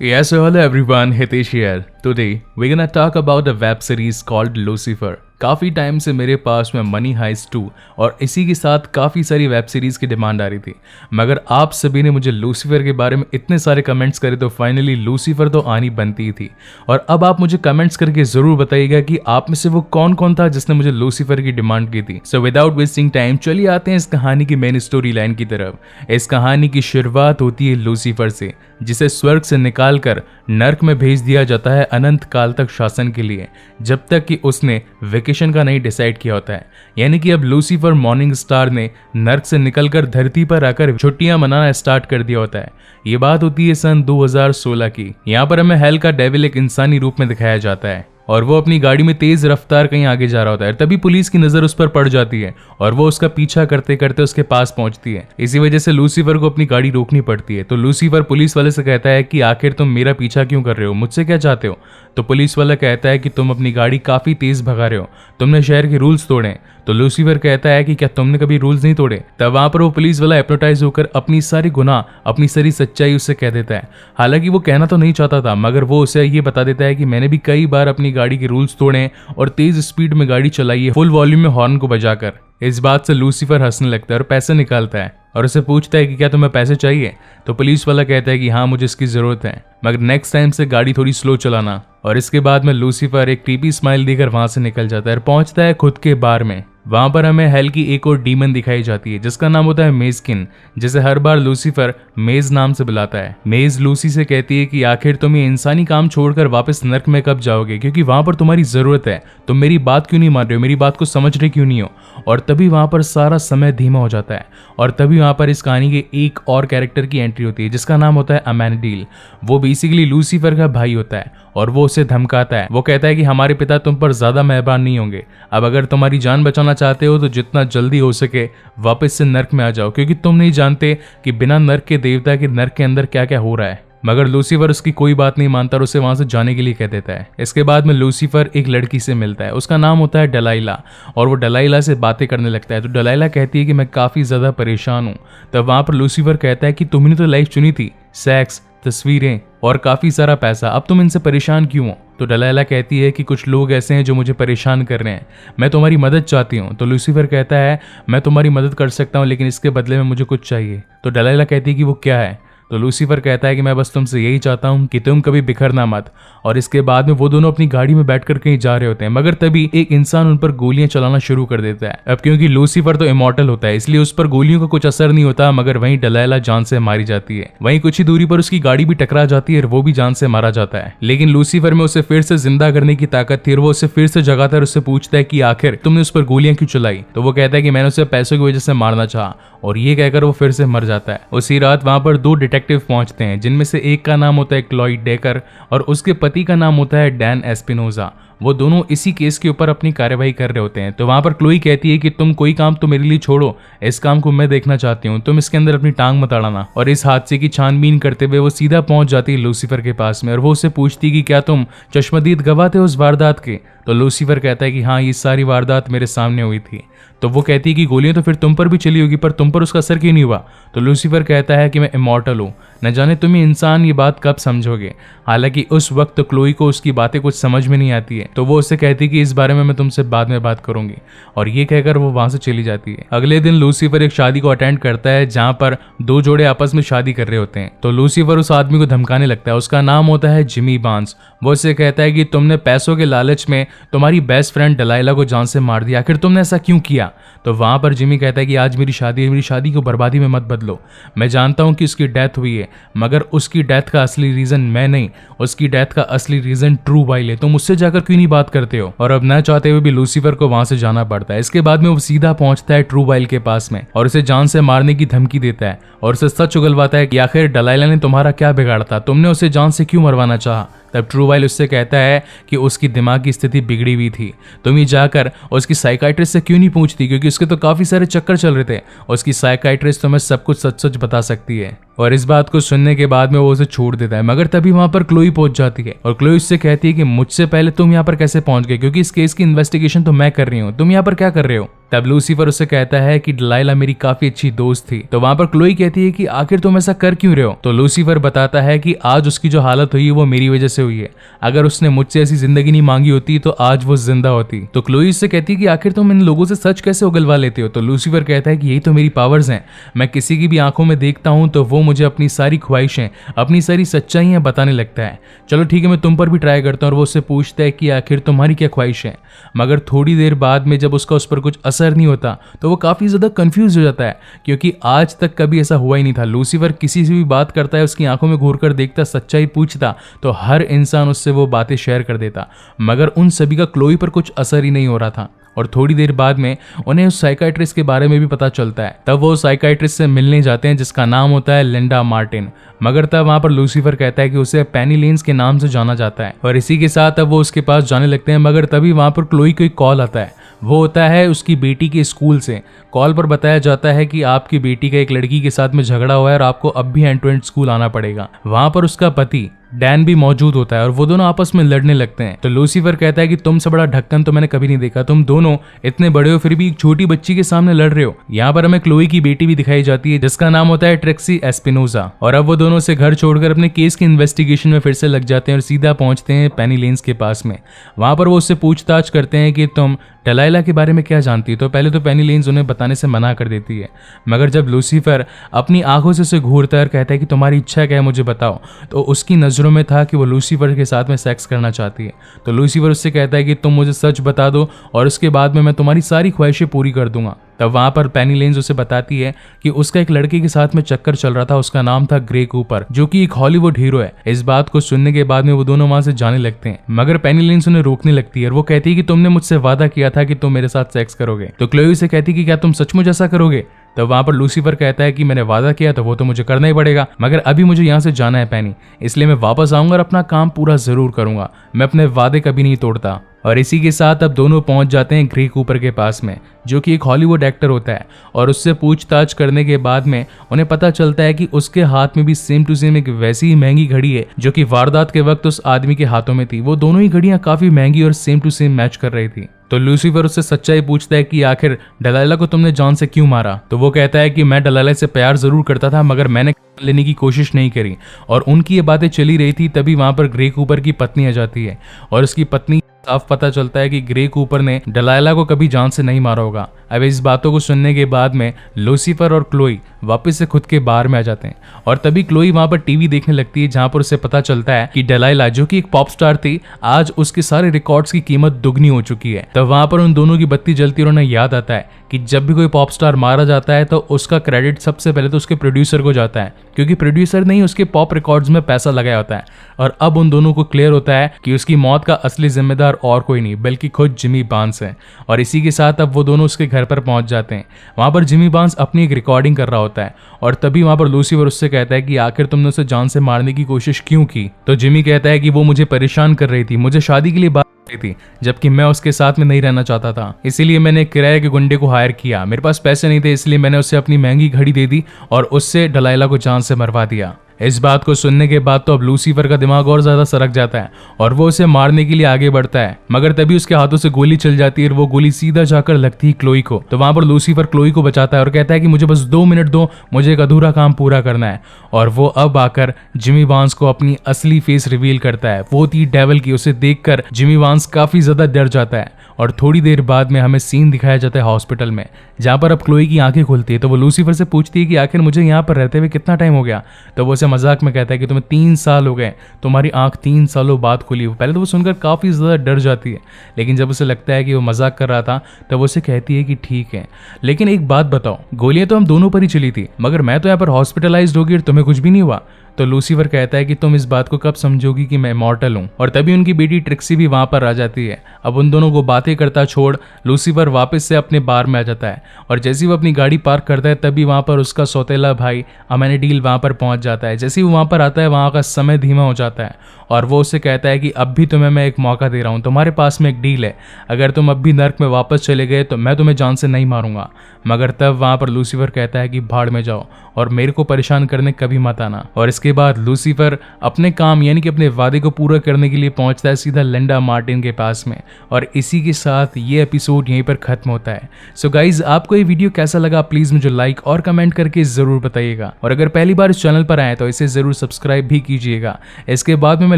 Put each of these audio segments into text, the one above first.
Yes, so hello everyone, Hitesh here. Today, we're gonna talk about a web series called Lucifer. काफ़ी time से मेरे पास में money heist 2 और इसी के साथ काफ़ी सारी वेब सीरीज़ की डिमांड आ रही थी, मगर आप सभी ने मुझे लूसीफर के बारे में इतने सारे कमेंट्स करे तो फाइनली लूसीफर तो आनी बनती ही थी। और अब आप मुझे कमेंट्स करके ज़रूर बताइएगा कि आप में से वो कौन कौन था जिसने मुझे लूसीफर की डिमांड की थी। सो विदाउट वेस्टिंग टाइम चलिए आते हैं इस कहानी की मेन स्टोरी लाइन की तरफ। इस कहानी की शुरुआत होती है लूसीफर से, जिसे स्वर्ग से निकाल कर नर्क में भेज दिया जाता है अनंत काल तक शासन के लिए, जब तक कि उसने वेकेशन का नहीं डिसाइड किया होता है। यानी कि अब लूसीफर मॉर्निंग स्टार ने नर्क से निकलकर धरती पर आकर छुट्टियां मनाना स्टार्ट कर दिया होता है। ये बात होती है सन 2016 की। यहाँ पर हमें हेल का डेविल एक इंसानी रूप में दिखाया जाता है और वो अपनी गाड़ी में तेज रफ्तार कहीं आगे जा रहा होता है। तभी पुलिस की नजर उस पर पड़ जाती है और वो उसका पीछा करते करते उसके पास पहुंचती है। इसी वजह से लूसीफर को अपनी गाड़ी रोकनी पड़ती है। तो लूसीफर पुलिस वाले से कहता है कि आखिर तुम मेरा पीछा क्यों कर रहे हो, मुझसे क्या चाहते हो। तो पुलिस वाला कहता है कि तुम अपनी गाड़ी काफी तेज भगा रहे हो, तुमने शहर के रूल्स तोड़े। तो लूसीफर कहता है कि क्या तुमने कभी रूल्स नहीं तोड़े। तब वहां पर वो पुलिस वाला हिप्नोटाइज होकर अपनी सारी गुनाह, अपनी सारी सच्चाई उससे कह देता है। हालांकि वो कहना तो नहीं चाहता था, मगर वो उसे ये बता देता है कि मैंने भी कई बार अपनी गाड़ी के रूल्स तोड़े और तेज स्पीड में गाड़ी चलाई है, फुल वॉल्यूम में हॉर्न को बजाकर। इस बात से लूसीफर हंसने लगता है और पैसे निकालता है और उसे पूछता है कि क्या तुम्हें पैसे चाहिए। तो पुलिस वाला कहता है कि हाँ, मुझे इसकी जरूरत है, मगर नेक्स्ट टाइम से गाड़ी थोड़ी स्लो चलाना। और इसके बाद में लूसीफर एक क्रीपी स्माइल देकर वहां से निकल जाता है और पहुंचता है खुद के बार में। वहां पर हमें हेल की एक और डीमन दिखाई जाती है जिसका नाम होता है मेजकिन, जिसे हर बार लूसीफर मेज नाम से बुलाता है। मेज लूसी से कहती है कि आखिर तुम ये इंसानी काम छोड़कर वापस नर्क में कब जाओगे, क्योंकि वहां पर तुम्हारी जरूरत है। तुम मेरी बात क्यों नहीं मान रहे हो, मेरी बात को समझ रहे क्यों नहीं हो। और तभी वहां पर सारा समय धीमा हो जाता है और तभी वहां पर इस कहानी के एक और कैरेक्टर की एंट्री होती है जिसका नाम होता है अमेनिडील। वो बेसिकली लूसीफर का भाई होता है और वो उसे धमकाता है। वो कहता है कि हमारे पिता तुम पर ज्यादा मेहरबान नहीं होंगे, अब अगर तुम्हारी जान बचाना चाहते हो तो जितना जल्दी हो सके वापस से नर्क में आ जाओ, क्योंकि तुम नहीं जानते कि बिना नर्क के देवता के नर्क के अंदर क्या क्या हो रहा है। मगर लूसीफर उसकी कोई बात नहीं मानता और उसे वहां से जाने के लिए कह देता है। इसके बाद में लूसीफर एक लड़की से मिलता है, उसका नाम होता है डलाइला, और वो डलाइला से बातें करने लगता है। तो डलाइला कहती है कि मैं काफी ज्यादा परेशान हूँ। तब वहां पर लूसीफर कहता है कि तुमने तो लाइफ चुनी थी, सेक्स, तस्वीरें और काफी सारा पैसा, अब तुम इनसे परेशान क्यों हो। तो डलाइला कहती है कि कुछ लोग ऐसे हैं जो मुझे परेशान कर रहे हैं, मैं तुम्हारी मदद चाहती हूँ। तो लूसीफर कहता है मैं तुम्हारी मदद कर सकता हूँ, लेकिन इसके बदले में मुझे कुछ चाहिए। तो डलाइला कहती है कि वो क्या है। तो लूसीफर कहता है कि मैं बस तुमसे यही चाहता हूँ कि तुम कभी बिखरना मत। और इसके बाद में वो दोनों अपनी गाड़ी में बैठकर कहीं जा रहे होते हैं, मगर तभी एक इंसान उन पर गोलियां चलाना शुरू कर देता है। अब क्योंकि लूसीफर तो इमॉर्टल होता है, इसलिए उस पर गोलियों का कुछ असर नहीं होता, मगर वहीं डलाइला जान से मारी जाती है। वहीं कुछ ही दूरी पर उसकी गाड़ी भी टकरा जाती है और वो भी जान से मारा जाता है। लेकिन लूसीफर में उसे फिर से जिंदा करने की ताकत थी और वो उसे फिर से जगाता है, उससे पूछता है कि आखिर तुमने उस पर गोलियां क्यों चलाई। तो वो कहता है कि मैंने उसे पैसों की वजह से मारना चाहा, और ये कहकर वो फिर से मर जाता है। उसी रात वहां पर दो डिटेक्टिव पहुंचते हैं, जिनमें से एक का नाम होता है क्लॉइड डेकर और उसके पति का नाम होता है डैन एस्पिनोजा। वो दोनों इसी केस के ऊपर अपनी कार्यवाही कर रहे होते हैं। तो वहां पर क्लोई कहती है कि तुम कोई काम तो मेरे लिए छोड़ो, इस काम को मैं देखना चाहती हूँ, तुम इसके अंदर अपनी टांग मत अड़ाना। और इस हादसे की छानबीन करते हुए वो सीधा पहुंच जाती है लूसीफर के पास में और वो उससे पूछती है कि क्या तुम चश्मदीद गवाह थे उस वारदात के। तो लूसीफर कहता है कि हाँ, ये सारी वारदात मेरे सामने हुई थी। तो वो कहती है कि गोलियां तो फिर तुम पर भी चली होगी, पर तुम पर उसका असर क्यों नहीं हुआ। तो लूसीफर कहता है कि मैं इमॉर्टल हूँ, न जाने तुम इंसान ये बात कब समझोगे। हालांकि उस वक्त तो क्लोई को उसकी बातें कुछ समझ में नहीं आती है, तो वो उससे कहती है कि इस बारे में मैं तुमसे बाद में बात करूंगी, और ये कहकर वो वहां से चली जाती है। अगले दिन लूसीफर एक शादी को अटेंड करता है जहां पर दो जोड़े आपस में शादी कर रहे होते हैं। तो लूसीफर उस आदमी को धमकाने लगता है, उसका नाम होता है जिमी बांस। वो उससे कहता है कि तुमने पैसों के लालच में तुम्हारी बेस्ट फ्रेंड डलाइला को जान से मार दिया, आखिर तुमने ऐसा क्यों किया। तो वहां पर जिमी कहता है कि आज मेरी शादी है, मेरी शादी को बर्बादी में मत बदलो। मैं जानता हूं कि उसकी डेथ हुई है, मगर उसकी डेथ का असली रीजन मैं नहीं, उसकी डेथ का असली रीजन ट्रू वाइल है। तुम उससे जाकर क्यों नहीं बात करते हो। और अब न चाहते हुए भी लूसीफर को वहां से जाना पड़ता है। इसके बाद में वो सीधा पहुंचता है ट्रू वाइल के पास में और उसे जान से मारने की धमकी देता है और उसे सच उगलवाता है कि आखिर डलाइला ने तुम्हारा क्या बिगाड़ा था, तुमने उसे जान से क्यों मरवाना चाहा। तब ट्रू वाइल उससे कहता है कि उसकी दिमाग की स्थिति बिगड़ी हुई थी, तुम ही जाकर उसकी साइकाइट्रिस्ट से क्यों नहीं पूछती, क्योंकि उसके तो काफी सारे चक्कर चल रहे थे। उसकी साइकाइट्रिस्ट तुम्हें सब कुछ सच सच बता सकती है। और इस बात को सुनने के बाद में वो उसे छोड़ देता है, मगर तभी वहां पर क्लोई पहुंच जाती है और क्लोई उससे कहती है कि मुझसे पहले तुम यहाँ पर कैसे पहुंच गए, क्योंकि इस केस की इन्वेस्टिगेशन तो मैं कर रही हूँ, तुम यहाँ पर क्या कर रहे हो। तब लूसीफर उससे कहता है कि डलाइला मेरी काफी अच्छी दोस्त थी। तो वहां पर क्लोई कहती है कि आखिर तुम ऐसा कर क्यों रहे हो। तो लूसीफर बताता है कि आज उसकी जो हालत हुई है वो मेरी वजह से हुई है, अगर उसने मुझसे ऐसी जिंदगी नहीं मांगी होती तो आज वो जिंदा होती। तो क्लोई उससे कहती है कि आखिर तुम इन लोगों से सच कैसे उगलवा लेते हो। तो लूसीफर कहता है कि यही तो मेरी पावर्स हैं, मैं किसी की भी आंखों में देखता हूं तो वो मुझे अपनी सारी ख्वाहिशें, अपनी सारी सच्चाइयां बताने लगता है। चलो ठीक है, मैं तुम पर भी ट्राई करता हूं। और वो उससे पूछता है कि आखिर तुम्हारी क्या ख्वाहिश है। मगर थोड़ी देर बाद में जब उसका उस पर कुछ असर नहीं होता तो वो काफी ज्यादा कंफ्यूज हो जाता है, क्योंकि आज तक कभी ऐसा हुआ ही नहीं था। लूसीफर किसी से भी बात करता है, उसकी आंखों में घूर कर देखता, सच्चाई पूछता तो हर इंसान उससे वो बातें शेयर कर देता, मगर उन सभी का क्लोई पर कुछ असर ही नहीं हो रहा था। और थोड़ी देर बाद में उन्हें उस साइकाइट्रिस्ट के बारे में भी पता चलता है। तब वो साइकाइट्रिस्ट से मिलने जाते हैं जिसका नाम होता है लिंडा मार्टिन। मगर तब वहां पर लूसीफर कहता है कि उसे पेनी लेन्स के नाम से जाना जाता है, और इसी के साथ अब वो उसके पास जाने लगते हैं। मगर तभी वहां पर क्लोई को एक कॉल आता है, वो होता है उसकी बेटी के स्कूल से। कॉल पर बताया जाता है कि आपकी बेटी का एक लड़की के साथ में झगड़ा हुआ है और आपको अब भी एंड टू एंड स्कूल आना पड़ेगा। वहां पर उसका पति डैन भी मौजूद होता है और वो दोनों आपस में लड़ने लगते हैं। तो लूसीफर कहता है कि तुमसे बड़ा ढक्कन तो मैंने कभी नहीं देखा, तुम दोनों इतने बड़े हो फिर भी एक छोटी बच्ची के सामने लड़ रहे हो। यहाँ पर हमें क्लोई की बेटी भी दिखाई जाती है जिसका नाम होता है ट्रेक्सी एस्पिनोजा। और अब वो दोनों से घर छोड़कर अपने केस की इन्वेस्टिगेशन में फिर से लग जाते हैं और सीधा पहुंचते हैं पेनी लेन्स के पास में। वहां पर वो उससे पूछताछ करते हैं कि तुम डलाइला के बारे में क्या जानती है। तो पहले तो पेनी लेन्स उन्हें बताने से मना कर देती है, मगर जब लूसीफर अपनी आंखों से उसे घूरता है और कहता है कि तुम्हारी इच्छा क्या है मुझे बताओ, तो उसकी नज़रों में था कि वो लूसीफर के साथ में सेक्स करना चाहती है। तो लूसीफर उससे कहता है कि तुम मुझे सच बता दो और उसके बाद में मैं तुम्हारी सारी ख्वाहिशें पूरी कर दूंगा। तब वहां पर पेनी लेन्स उसे बताती है कि उसका एक लड़के के साथ में चक्कर चल रहा था, उसका नाम था ग्रे कूपर, जो कि एक हॉलीवुड हीरो है। इस बात को सुनने के बाद में वो दोनों वहां से जाने लगते हैं, मगर पेनी लेन्स उन्हें रोकने लगती है और वो कहती है कि तुमने मुझसे वादा किया था कि तुम मेरे साथ सेक्स करोगे। तो क्लोई से कहती है कि क्या तुम सचमुच ऐसा करोगे। तो वहां पर लूसीफर कहता है कि मैंने वादा किया तो वो तो मुझे करना ही पड़ेगा, मगर अभी मुझे यहाँ से जाना है पेनी, इसलिए मैं वापस आऊंगा और अपना काम पूरा जरूर करूंगा, मैं अपने वादे कभी नहीं तोड़ता। और इसी के साथ अब दोनों पहुंच जाते हैं ग्रे कूपर के पास में, जो कि एक हॉलीवुड एक्टर होता है। और उससे पूछताछ करने के बाद में उन्हें पता चलता है कि उसके हाथ में भी सेम टू सेम एक वैसी ही महंगी घड़ी है जो कि वारदात के वक्त उस आदमी के हाथों में थी। वो दोनों ही घड़ियां काफी महंगी और सेम टू सेम मैच कर रही थी। तो लूसीफर उससे सच्चाई पूछता है कि आखिर डलाइला को तुमने जान से क्यों मारा। तो वो कहता है कि मैं डलाइला से प्यार जरूर करता था, मगर मैंने लेने की कोशिश नहीं करी। और उनकी ये बातें चली रही थी, तभी वहां पर ग्रे कूपर की पत्नी आ जाती है और उसकी पत्नी साफ पता चलता है कि ग्रे कूपर ने डलाइला को कभी जान से नहीं मारा होगा। अब इस बातों को सुनने के बाद में लूसीफर और क्लोई वापस से खुद के बार में आ जाते हैं और तभी क्लोई वहां पर टीवी देखने लगती है, जहां पर उसे पता चलता है कि डलाइला जो कि एक पॉप स्टार थी, आज उसके सारे रिकॉर्ड्स की कीमत दुगनी हो चुकी है। तब वहां पर उन दोनों की बत्ती जलती और उन्हें याद आता है कि जब भी कोई पॉप स्टार मारा जाता है तो उसका क्रेडिट सबसे पहले तो उसके प्रोड्यूसर को जाता है, क्योंकि प्रोड्यूसर ने ही उसके पॉप रिकॉर्ड्स में पैसा लगाया होता है। और अब उन दोनों को क्लियर होता है कि उसकी मौत का असली जिम्मेदार और कोई नहीं बल्कि खुद जिमी बार्न्स है। और इसी के साथ अब वो दोनों उसके घर पर पहुंच जाते हैं। वहां पर जिमी बार्न्स अपनी एक रिकॉर्डिंग कर रहा होता है और तभी वहां पर लूसीफर उससे कहता है कि आखिर तुमने उसे जान से मारने की कोशिश क्यों की। तो जिमी कहता है कि वो मुझे परेशान कर रही थी, मुझे शादी के लिए बात थी, जबकि मैं उसके साथ में नहीं रहना चाहता था, इसीलिए मैंने एक किराए के गुंडे को हायर किया। मेरे पास पैसे नहीं थे, इसलिए मैंने उसे अपनी महंगी घड़ी दे दी और उससे डलाइला को जान से मरवा दिया। इस बात को सुनने के बाद तो अब लूसीफर का दिमाग और ज्यादा सरक जाता है और वो उसे मारने के लिए आगे बढ़ता है, मगर तभी उसके हाथों से गोली चल जाती है और वो गोली सीधा जाकर लगती है क्लोई को। तो वहां पर लूसीफर क्लोई को बचाता है और कहता है कि मुझे बस 2 मिनट दो, मुझे एक अधूरा काम पूरा करना है। और वो अब आकर जिमी बार्न्स को अपनी असली फेस रिवील करता है, वो थी डेविल की। उसे देखकर जिमी बार्न्स काफी ज्यादा डर जाता है और थोड़ी देर बाद में हमें सीन दिखाया जाता है हॉस्पिटल में, जहां पर अब क्लोई की आंखें खुलती है। तो वो लूसीफर से पूछती है कि आखिर मुझे यहाँ पर रहते हुए कितना टाइम हो गया। तो वो उसे मजाक में कहता है कि तुम्हें 3 साल हो गए, तुम्हारी आंख 3 सालों बाद खुली। पहले तो वो सुनकर काफी ज्यादा डर जाती है, लेकिन जब उसे लगता है कि वो मजाक कर रहा था तब वो उसे कहती है कि ठीक है, लेकिन एक बात बताओ, गोलियां तो हम दोनों पर ही चली थी, मगर मैं तो यहाँ पर हॉस्पिटलाइज्ड हो गई और तुम्हें कुछ भी नहीं हुआ। तो लूसीफर कहता है कि तुम इस बात को कब समझोगी कि मैं इमॉर्टल हूं। और तभी उनकी बेटी ट्रिक्सी भी वहां पर आ जाती है। अब उन दोनों को बातें करता छोड़ लूसीफर वापस से अपने बार में आ जाता है और जैसे ही वो अपनी गाड़ी पार्क करता है तभी वहां पर उसका सौतेला भाई अमेनिडील वहां पर पहुंच जाता है। जैसे ही वो वहां पर आता है वहां का समय धीमा हो जाता है और वो उससे कहता है कि अब भी तुम्हें मैं एक मौका दे रहा हूँ, तुम्हारे पास में एक डील है, अगर तुम अब भी नर्क में वापस चले गए तो मैं तुम्हें जान से नहीं मारूंगा। मगर तब वहाँ पर लूसीफर कहता है कि भाड़ में जाओ और मेरे को परेशान करने कभी मत आना। और इसके बाद लूसीफर अपने काम यानी कि अपने वादे को पूरा करने के लिए पहुंचता है सीधा लिंडा मार्टिन के पास में। और इसी के साथ ये एपिसोड यहीं पर खत्म होता है। सो गाइज, आपको ये वीडियो कैसा लगा प्लीज मुझे लाइक और कमेंट करके जरूर बताइएगा। और अगर पहली बार इस चैनल पर आए तो इसे जरूर सब्सक्राइब भी कीजिएगा। इसके बाद में मैं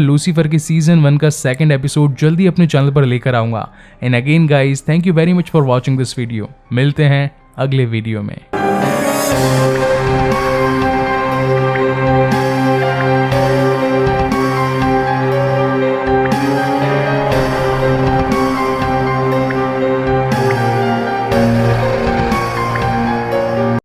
लूसीफर के सीजन 1 का सेकंड एपिसोड जल्दी अपने चैनल पर लेकर आऊंगा। And again guys, thank you very much for watching this video. मिलते हैं अगले वीडियो में।